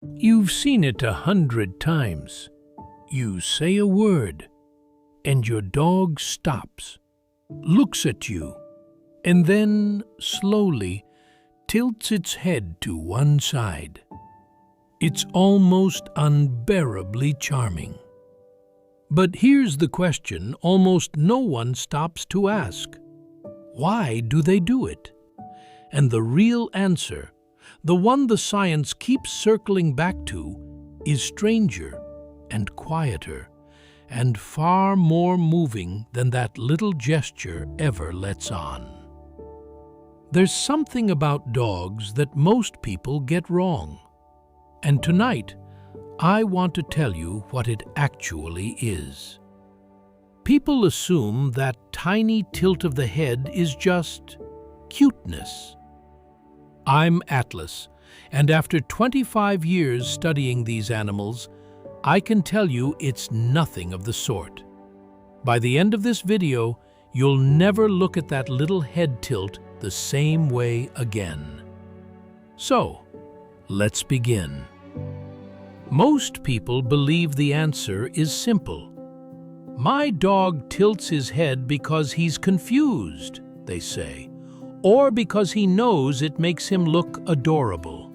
You've seen it 100 times. You say a word, and your dog stops, looks at you, and then slowly tilts its head to one side. It's almost unbearably charming. But here's the question almost no one stops to ask. Why do they do it? And the real answer, the one the science keeps circling back to, is stranger and quieter and far more moving than that little gesture ever lets on. There's something about dogs that most people get wrong. And tonight, I want to tell you what it actually is. People assume that tiny tilt of the head is just cuteness. I'm Atlas, and after 25 years studying these animals, I can tell you it's nothing of the sort. By the end of this video, you'll never look at that little head tilt the same way again. So, let's begin. Most people believe the answer is simple. My dog tilts his head because he's confused, they say, or because he knows it makes him look adorable.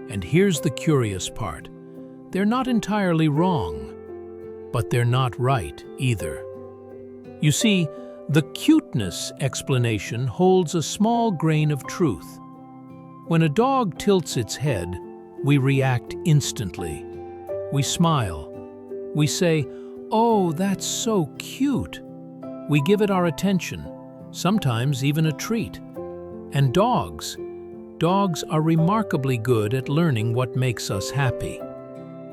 And here's the curious part. They're not entirely wrong, but they're not right either. You see, the cuteness explanation holds a small grain of truth. When a dog tilts its head, we react instantly. We smile. We say, "Oh, that's so cute." We give it our attention, sometimes even a treat. And dogs are remarkably good at learning what makes us happy.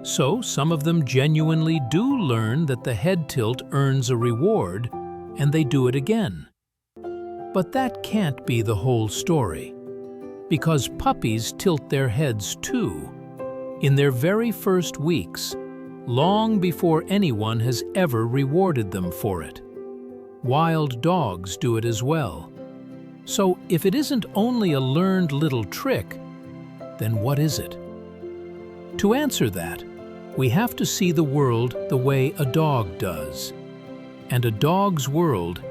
So some of them genuinely do learn that the head tilt earns a reward, and they do it again. But that can't be the whole story, because puppies tilt their heads too, in their very first weeks, long before anyone has ever rewarded them for it. Wild dogs do it as well. So if it isn't only a learned little trick, then what is it? To answer that, we have to see the world the way a dog does. And a dog's world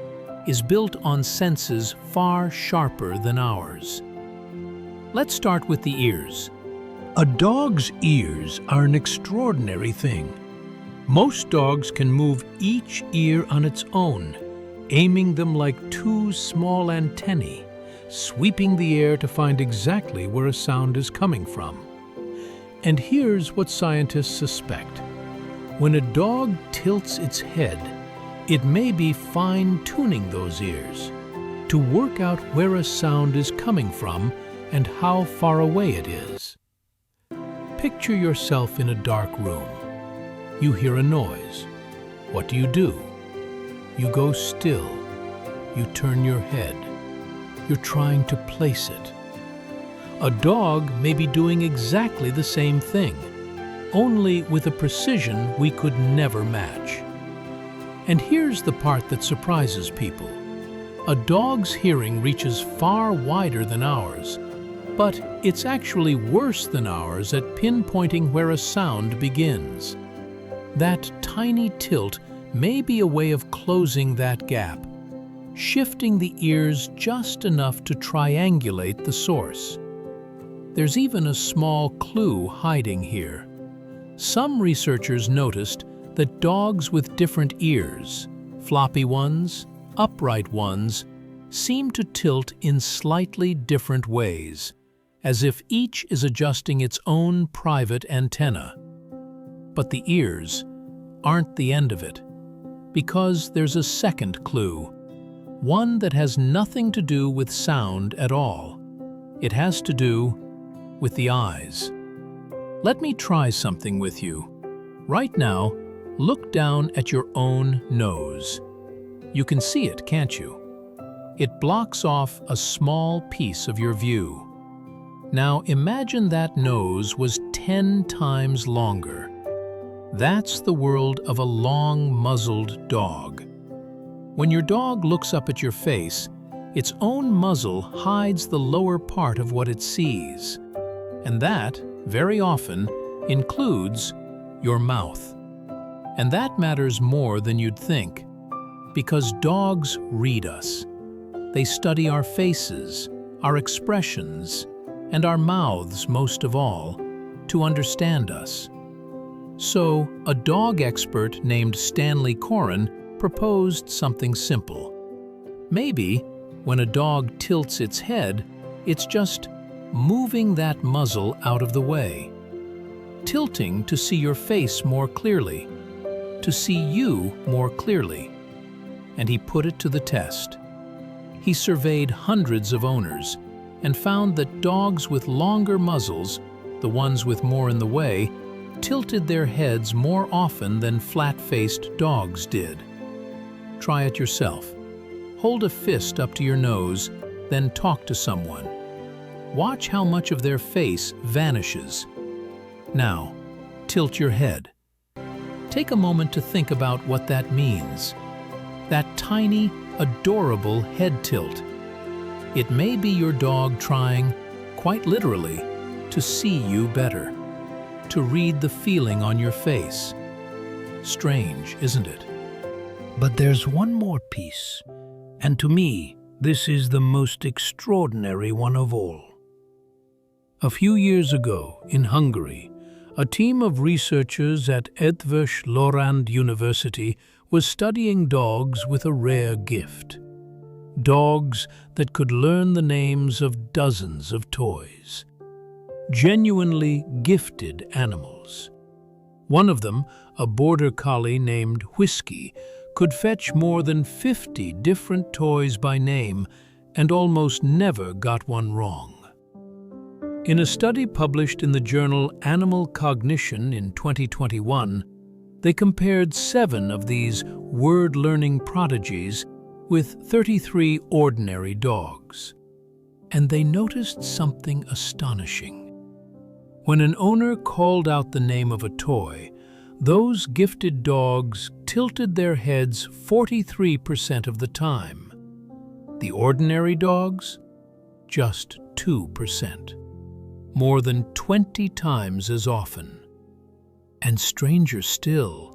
is built on senses far sharper than ours. Let's start with the ears. A dog's ears are an extraordinary thing. Most dogs can move each ear on its own, aiming them like two small antennae, sweeping the air to find exactly where a sound is coming from. And here's what scientists suspect. When a dog tilts its head, it may be fine-tuning those ears to work out where a sound is coming from and how far away it is. Picture yourself in a dark room. You hear a noise. What do? You go still. You turn your head. You're trying to place it. A dog may be doing exactly the same thing, only with a precision we could never match. And here's the part that surprises people. A dog's hearing reaches far wider than ours, but it's actually worse than ours at pinpointing where a sound begins. That tiny tilt may be a way of closing that gap, shifting the ears just enough to triangulate the source. There's even a small clue hiding here. Some researchers noticed that dogs with different ears, floppy ones, upright ones, seem to tilt in slightly different ways, as if each is adjusting its own private antenna. But the ears aren't the end of it, because there's a second clue, one that has nothing to do with sound at all. It has to do with the eyes. Let me try something with you. Right now, look down at your own nose. You can see it, can't you? It blocks off a small piece of your view. Now imagine that nose was 10 times longer. That's the world of a long muzzled dog. When your dog looks up at your face, its own muzzle hides the lower part of what it sees. And that, very often includes your mouth. And that matters more than you'd think, because dogs read us. They study our faces, our expressions, and our mouths most of all, to understand us. So, a dog expert named Stanley Coren proposed something simple. Maybe, when a dog tilts its head, it's just moving that muzzle out of the way. Tilting to see your face more clearly, to see you more clearly. And he put it to the test. He surveyed hundreds of owners and found that dogs with longer muzzles, the ones with more in the way, tilted their heads more often than flat-faced dogs did. Try it yourself. Hold a fist up to your nose, then talk to someone. Watch how much of their face vanishes. Now, tilt your head. Take a moment to think about what that means. That tiny, adorable head tilt. It may be your dog trying, quite literally, to see you better, to read the feeling on your face. Strange, isn't it? But there's one more piece, and to me, this is the most extraordinary one of all. A few years ago, in Hungary, a team of researchers at Eötvös Loránd University was studying dogs with a rare gift. Dogs that could learn the names of dozens of toys. Genuinely gifted animals. One of them, a border collie named Whiskey, could fetch more than 50 different toys by name and almost never got one wrong. In a study published in the journal Animal Cognition in 2021, they compared 7 of these word-learning prodigies with 33 ordinary dogs. And they noticed something astonishing. When an owner called out the name of a toy, those gifted dogs tilted their heads 43% of the time. The ordinary dogs, just 2%. More than 20 times as often. And stranger still,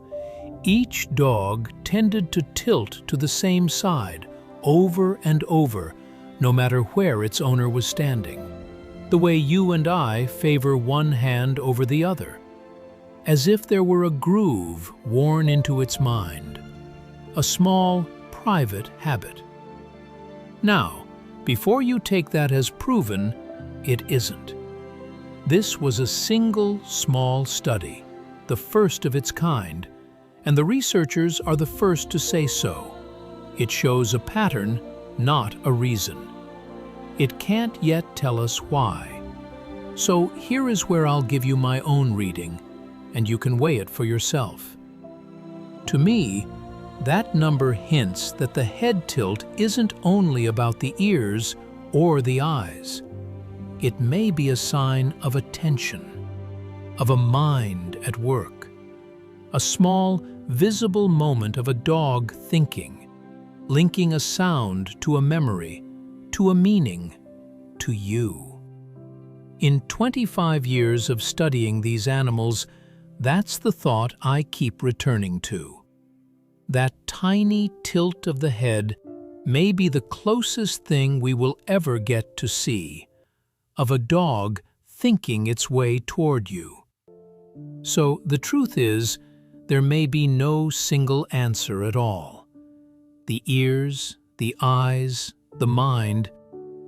each dog tended to tilt to the same side, over and over, no matter where its owner was standing. The way you and I favor one hand over the other. As if there were a groove worn into its mind. A small, private habit. Now, before you take that as proven, it isn't. This was a single, small study, the first of its kind, and the researchers are the first to say so. It shows a pattern, not a reason. It can't yet tell us why. So here is where I'll give you my own reading, and you can weigh it for yourself. To me, that number hints that the head tilt isn't only about the ears or the eyes. It may be a sign of attention, of a mind at work, a small, visible moment of a dog thinking, linking a sound to a memory, to a meaning, to you. In 25 years of studying these animals, that's the thought I keep returning to. That tiny tilt of the head may be the closest thing we will ever get to see, of a dog thinking its way toward you. So the truth is, there may be no single answer at all. The ears, the eyes, the mind.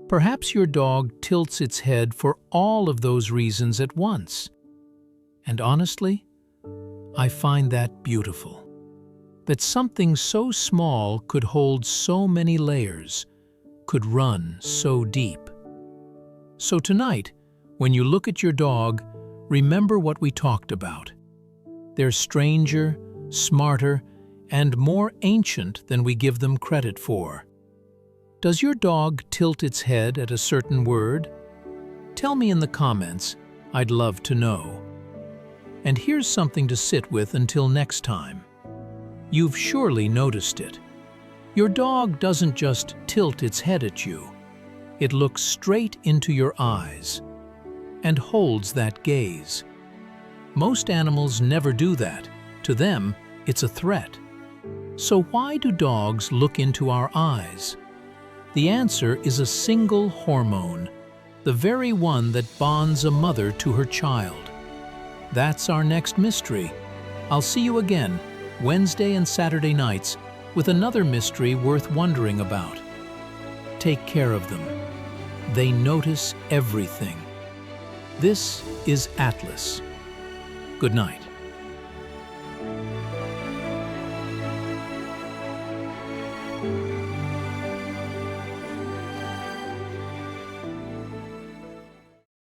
Perhaps your dog tilts its head for all of those reasons at once. And honestly, I find that beautiful. That something so small could hold so many layers, could run so deep. So tonight, when you look at your dog, remember what we talked about. They're stranger, smarter, and more ancient than we give them credit for. Does your dog tilt its head at a certain word? Tell me in the comments. I'd love to know. And here's something to sit with until next time. You've surely noticed it. Your dog doesn't just tilt its head at you. It looks straight into your eyes. and holds that gaze. Most animals never do that. To them, it's a threat. So why do dogs look into our eyes? The answer is a single hormone, the very one that bonds a mother to her child. That's our next mystery. I'll see you again, Wednesday and Saturday nights, with another mystery worth wondering about. Take care of them. They notice everything. This is Atlas. Good night.